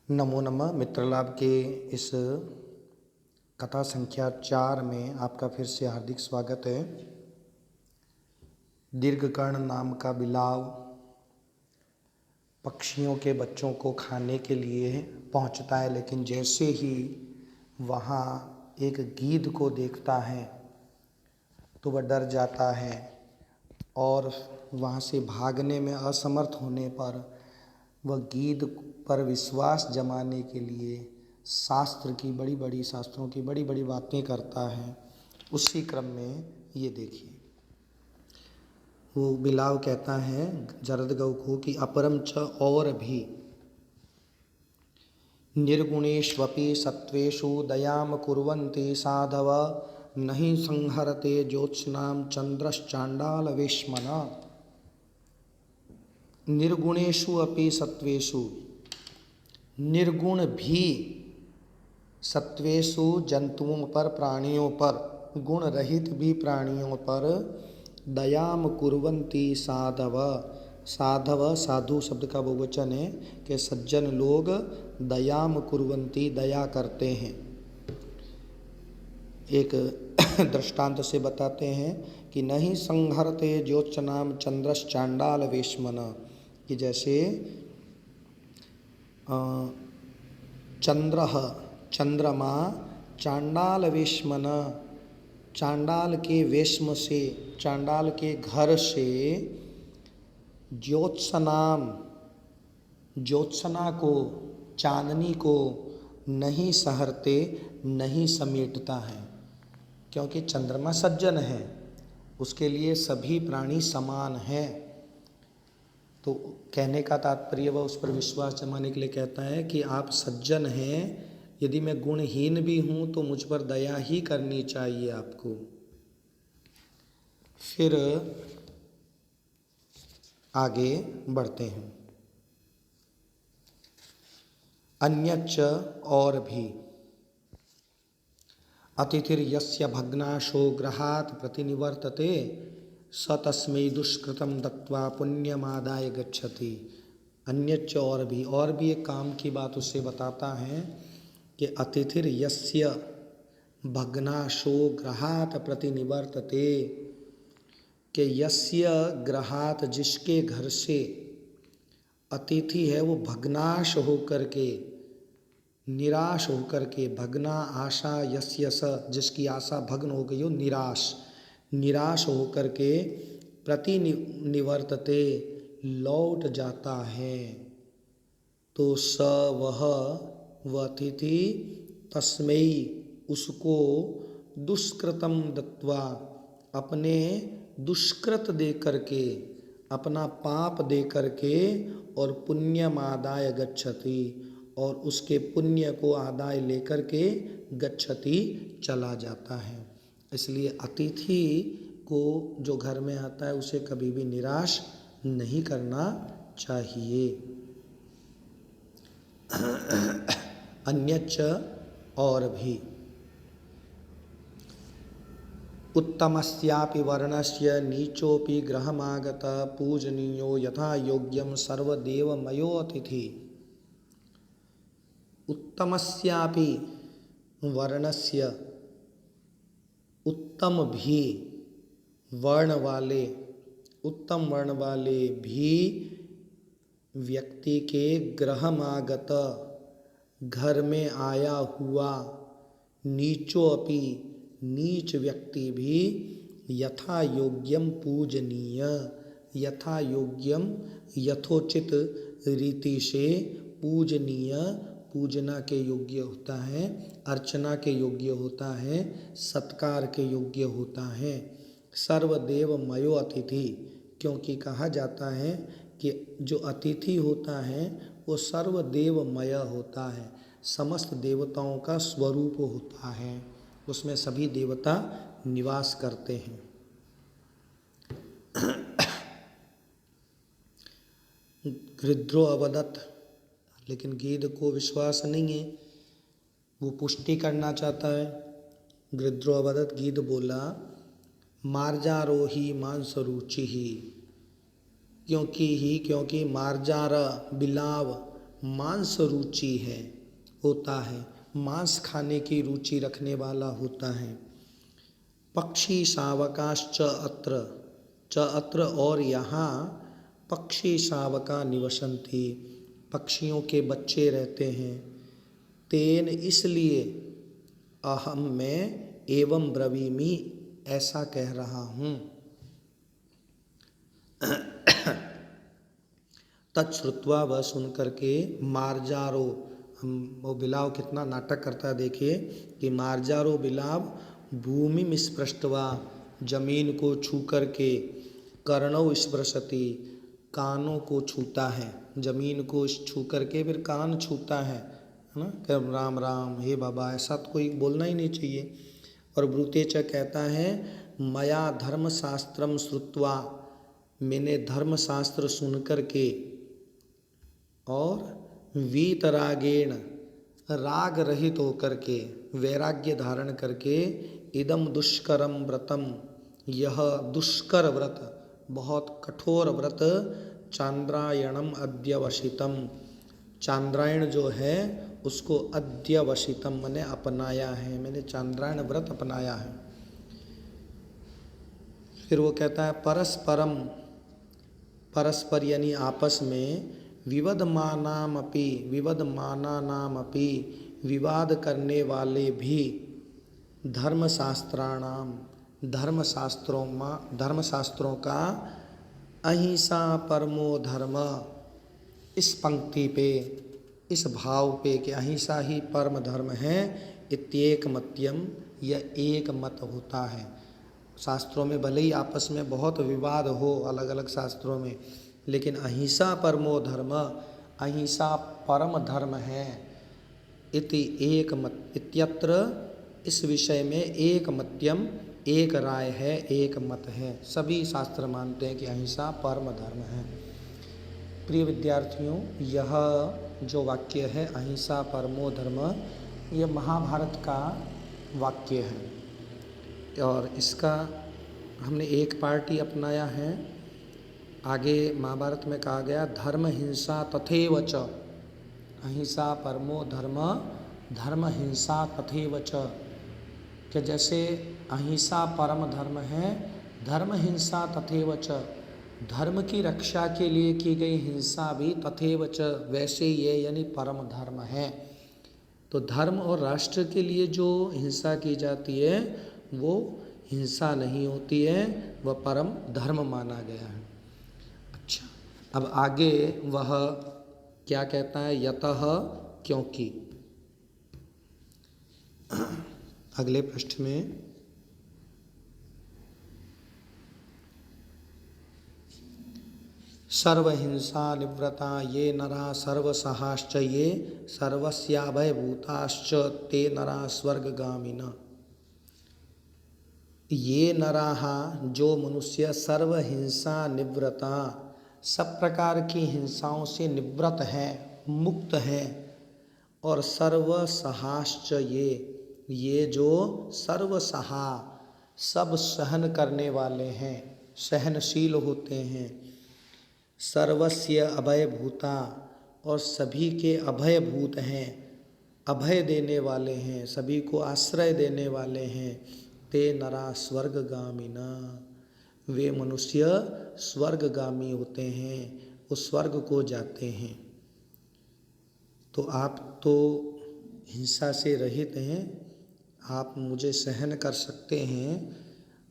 नमो नमः। मित्रलाभ के इस कथा संख्या 4 में आपका फिर से हार्दिक स्वागत है। दीर्घकर्ण नाम का बिलाव पक्षियों के बच्चों को खाने के लिए पहुंचता है, लेकिन जैसे ही वहां एक गीध को देखता है तो वह डर जाता है और वहां से भागने में असमर्थ होने पर वह गीध पर विश्वास जमाने के लिए शास्त्रों की बड़ी बड़ी बातें करता है। उसी क्रम में ये देखिए, वो बिलाव कहता है जरदगव को कि अपरम च और भी निर्गुणेष्वपि सत्वेषु दयाम कुर्वन्ति साधव नहि संहरते ज्योत्स्नां चंद्रश्चांडाल वेश्मना। निर्गुणेषु अपि सत्वेषु, निर्गुण भी सत्वेषु जंतुओं पर, प्राणियों पर, गुण रहित भी प्राणियों पर दयाम कुर्वन्ति साधव। साधव साधु शब्द का बहुवचन है कि सज्जन लोग दयाम कुर्वन्ति दया करते हैं। एक दृष्टांत से बताते हैं कि नहीं संहरते ज्योत्स्नाम चंद्रश्चांडाल वेश्मन, कि जैसे चंद्रमा चांडाल वेश्मन, चांडाल के वेश्म से, चांडाल के घर से ज्योत्सनाम, ज्योत्सना को, चांदनी को नहीं सहरते, नहीं समेटता है, क्योंकि चंद्रमा सज्जन है, उसके लिए सभी प्राणी समान हैं। तो कहने का तात्पर्य वह उस पर विश्वास जमाने के लिए कहता है कि आप सज्जन हैं, यदि मैं गुणहीन भी हूँ तो मुझ पर दया ही करनी चाहिए आपको। फिर आगे बढ़ते हैं। अन्यच्च और भी, अतिथिर यस्य भग्नाशो ग्रहात् प्रतिनिवर्तते स तस्मै दुष्कृतं दत्वा पुण्यमादाय गच्छति। अन्यच्च और भी एक काम की बात उससे बताता है कि अतिथिर यस्य भग्नाशो ग्रहात् प्रतिनिवर्तते, कि यस्य ग्रहात्, जिसके घर से अतिथि है वो भग्नाश होकर के, निराश होकर के, भग्ना आशा यस्य स, जिसकी आशा भग्न हो गई हो, निराश होकर के प्रतिनिवर्तते, लौट जाता है, तो स वह अतिथि तस्मै, उसको दुष्कृतम दत्वा, अपने दुष्कृत दे करके, अपना पाप दे करके, और पुण्यमादाय गच्छति, और उसके पुण्य को आदाय लेकर के गच्छति, चला जाता है। इसलिए अतिथि को जो घर में आता है उसे कभी भी निराश नहीं करना चाहिए। अन्यच्च और भी, उत्तमस्यापि वर्णस्य नीचोपि गृहमागत पूजनीयो यथा योग्यम सर्वदेवमयो अतिथि। उत्तमस्यापि वर्णस्य, उत्तम भी वर्ण वाले, उत्तम वर्ण वाले भी व्यक्ति के गृहमागत, घर में आया हुआ, नीचो अपि, नीच व्यक्ति भी, यथा योग्यम पूजनीय, यथा योग्यम, यथोचित रीति से, पूजनीय, पूजना के योग्य होता है, अर्चना के योग्य होता है, सत्कार के योग्य होता है। सर्वदेव मयो अतिथि, क्योंकि कहा जाता है कि जो अतिथि होता है वो सर्वदेवमय होता है, समस्त देवताओं का स्वरूप होता है, उसमें सभी देवता निवास करते हैं। गृध्रो अवदत्, लेकिन गीध को विश्वास नहीं है, वो पुष्टि करना चाहता है। गृध्रो अवदत्, गीध बोला मार्जारोही मांस रुचि ही, क्योंकि मार्जार बिलाव मांस रुचि है होता है, मांस खाने की रुचि रखने वाला होता है। पक्षी शावकाश्च अत्र, च अत्र और यहाँ, पक्षी शावका निवसन्ति, पक्षियों के बच्चे रहते हैं। तेन इसलिए, अहम मैं, एवं ब्रवीमि ऐसा कह रहा हूँ। तच्छ्रुत्वा वह सुन करके, मार्जारो, वो बिलाव कितना नाटक करता है देखिए कि मार्जारो बिलाव भूमि स्पृष्टवा, जमीन को छू करके, कर्णौ स्पृशति, कानों को छूता है, जमीन को छू करके फिर कान छूता है ना, कि राम राम हे बाबा, ऐसा तो कोई बोलना ही नहीं चाहिए। और ब्रूतेच कहता है मया धर्मशास्त्रम श्रुत्वा, मैंने धर्मशास्त्र सुन करके, और वीतरागेण, राग रहित होकर के, वैराग्य धारण करके, इदम दुष्करम व्रतम, यह दुष्कर व्रत, बहुत कठोर व्रत, चांद्रायणम अद्यवसितम, चांद्रायण जो है उसको अद्यवसितम मैंने अपनाया है, मैंने चांद्रायण व्रत अपनाया है। फिर वो कहता है परस्परम, परस्पर यानी आपस में, विवदमानामपि, विवदमानानामपि, विवाद करने वाले भी, धर्मशास्त्राणाम, धर्मशास्त्रों का, अहिंसा परमो धर्म, इस पंक्ति पे, इस भाव पे कि अहिंसा ही परम धर्म है, इत्येक मत्यम, यह एक मत होता है। शास्त्रों में भले ही आपस में बहुत विवाद हो अलग अलग शास्त्रों में, लेकिन अहिंसा परमो धर्म, अहिंसा परम धर्म है। इति एक मत, इत्यत्र, इस विषय में एक मत्यम, एक राय है, एक मत है। सभी शास्त्र मानते हैं कि अहिंसा परम धर्म है। प्रिय विद्यार्थियों, यह जो वाक्य है अहिंसा परमो धर्म, यह महाभारत का वाक्य है और इसका हमने एक पार्ट ही अपनाया है। आगे महाभारत में कहा गया धर्म हिंसा तथैव च, अहिंसा परमो धर्म, धर्म हिंसा तथैव च, कि जैसे अहिंसा परम धर्म है, धर्म हिंसा तथैव च, धर्म की रक्षा के लिए की गई हिंसा भी तथैव च, वैसे ये यानी परम धर्म है। तो धर्म और राष्ट्र के लिए जो हिंसा की जाती है वो हिंसा नहीं होती है, वह परम धर्म माना गया है। अच्छा, अब आगे वह क्या कहता है, यतः, क्योंकि। अगले पृष्ठ में सर्वहिंसा निवृता ये नरा सर्वसहाश्च ये सर्वस्याभयभूताश्च ते नरा स्वर्गगामिना। ये नराः, जो मनुष्य, सर्वहिंसा निवृता, सब प्रकार की हिंसाओं से निवृत्त है, मुक्त है, और सर्वसहाश्च ये जो सर्वसहा, सब सहन करने वाले हैं, सहनशील होते हैं, सर्वस्य अभयभूता, और सभी के अभयभूत हैं, अभय देने वाले हैं, सभी को आश्रय देने वाले हैं, ते नरा स्वर्गगामिना, वे मनुष्य स्वर्गगामी होते हैं, वो स्वर्ग को जाते हैं। तो आप तो हिंसा से रहित हैं, आप मुझे सहन कर सकते हैं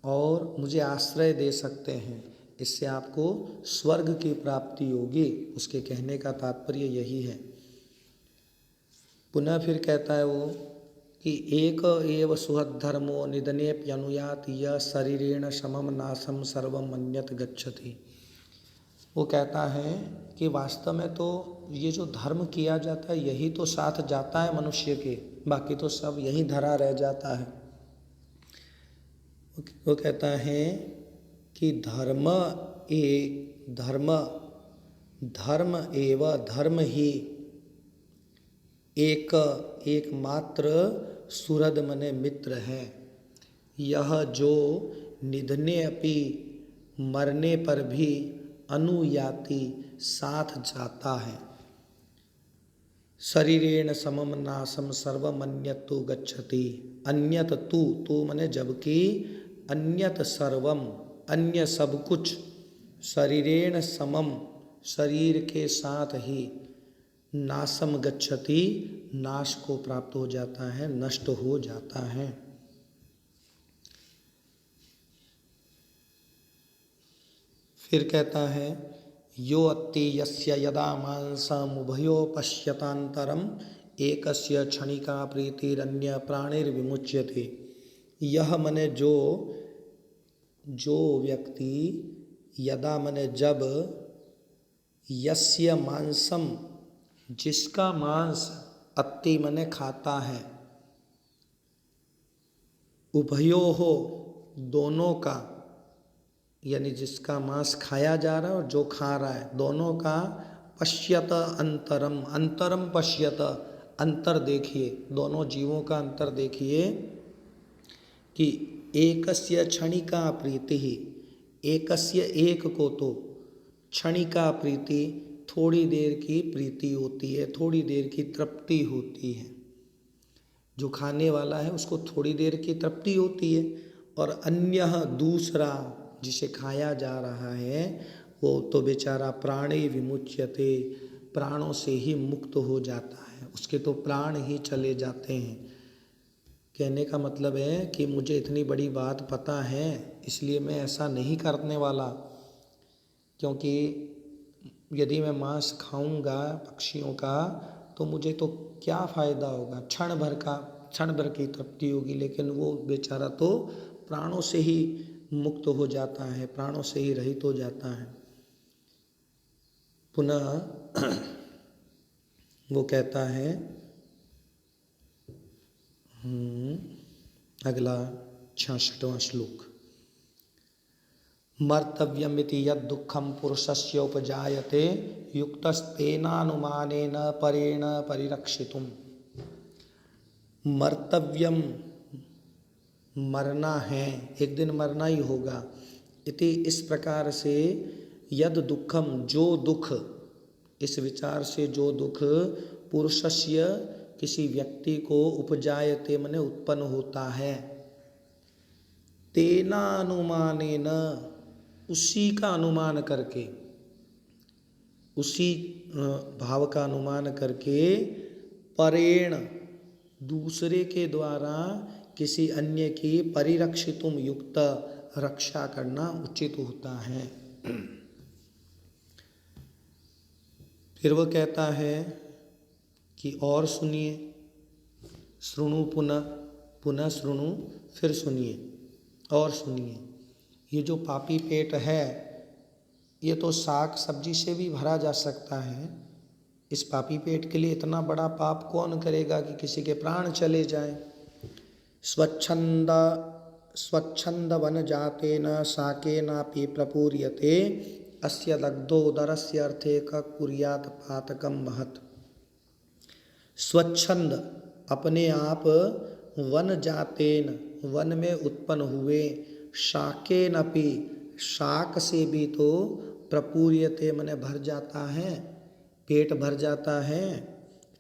और मुझे आश्रय दे सकते हैं, इससे आपको स्वर्ग की प्राप्ति होगी। उसके कहने का तात्पर्य यही है। पुनः फिर कहता है वो कि एक एव सुहद्धर्मो निधनेप्यनुयात यः शरीरेण समम नाशम सर्वम मन्यत गच्छति। वो कहता है कि वास्तव में तो ये जो धर्म किया जाता है यही तो साथ जाता है मनुष्य के, बाकी तो सब यही धरा रह जाता है। वो कहता है कि धर्म एव धर्म ही एकमात्र सुहृद मने मित्र है। यह जो निधने अपि, मरने पर भी, अनुयाति, साथ जाता है। शरीरेण समम नासम सर्वमन्यत तु गच्छति। अन्यत तू मने जबकि, अन्यत सर्वम अन्य सब कुछ, शरीरेण समम शरीर के साथ ही, नासम गच्छति नाश को प्राप्त हो जाता है, नष्ट हो जाता है। फिर कहता है यो अत्ति यस्य यदा मांसम उभयो पश्यतांतरम एकस्य क्षणिका प्रीतिरन्य प्राणिर्विमुच्यते। यह मने जो व्यक्ति, यदा मने जब, यस्य मांसम जिसका मांस, अत्ति मने खाता है, उभयो हो दोनों का, यानी जिसका मांस खाया जा रहा है और जो खा रहा है, दोनों का, पश्यत अंतरम, अंतरम पश्यत, अंतर देखिए, दोनों जीवों का अंतर देखिए कि एकस्य क्षणिका प्रीति ही, एकस्य एक को तो, क्षणिका प्रीति थोड़ी देर की प्रीति होती है, थोड़ी देर की तृप्ति होती है। जो खाने वाला है उसको थोड़ी देर की तृप्ति होती है, और अन्य दूसरा जिसे खाया जा रहा है वो तो बेचारा प्राणी विमुच्यते, प्राणों से ही मुक्त हो जाता है, उसके तो प्राण ही चले जाते हैं। कहने का मतलब है कि मुझे इतनी बड़ी बात पता है, इसलिए मैं ऐसा नहीं करने वाला, क्योंकि यदि मैं मांस खाऊंगा पक्षियों का तो मुझे तो क्या फ़ायदा होगा, क्षण भर की तृप्ति होगी, लेकिन वो बेचारा तो प्राणों से ही मुक्त हो जाता है, प्राणों से ही रहित हो जाता है। पुनः वो कहता है अगला 66वां श्लोक, मर्तव्यमिति यद दुखम पुरुषस्य उपजायते युक्तस्तेनानुमानेन परेण परिरक्षितुम। मर्तव्यम मरना है, एक दिन मरना ही होगा, इति इस प्रकार से, यद दुखम जो दुख, इस विचार से जो दुख, पुरुषस्य किसी व्यक्ति को, उपजायते मने उत्पन्न होता है, तेना अनुमानेन उसी का अनुमान करके, उसी भाव का अनुमान करके, परेण दूसरे के द्वारा किसी अन्य की, परिरक्षितुम युक्त रक्षा करना उचित होता है। फिर वह कहता है कि और सुनिए, श्रुणु पुनः श्रुणु, फिर सुनिए और सुनिए, ये जो पापी पेट है ये तो साग सब्जी से भी भरा जा सकता है, इस पापी पेट के लिए इतना बड़ा पाप कौन करेगा कि किसी के प्राण चले जाएं। स्वच्छंद वन जातेन साकेनापि प्रपूर्यते अस्य दग्धो उदरस्य अर्थे क कुर्यात पातकम महत्। स्वच्छंद अपने आप, वन जातेन वन में उत्पन्न हुए, शाकेनपि शाक से भी तो, प्रपूर्यते मने भर जाता है, पेट भर जाता है।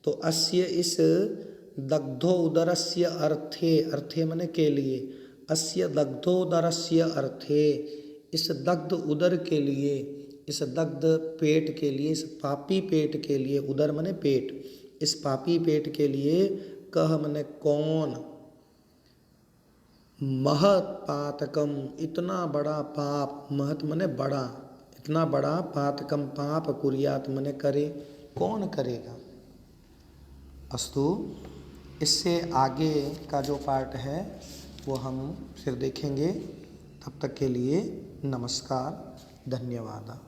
तो अस्य इस दग्धो उदरस्य अर्थे, अर्थे मने के लिए, अस्य दग्धोदरस्य अर्थे, इस दग्ध उदर के लिए, इस दग्ध पेट के लिए, इस पापी पेट के लिए, उदर मने पेट, इस पापी पेट के लिए, कह मने कौन, महत् पातकम इतना बड़ा पाप, महत् मने बड़ा, इतना बड़ा पातकम पाप, कुर्यात मने करे, कौन करेगा। अस्तु, इससे आगे का जो पार्ट है वो हम फिर देखेंगे। तब तक के लिए नमस्कार, धन्यवाद।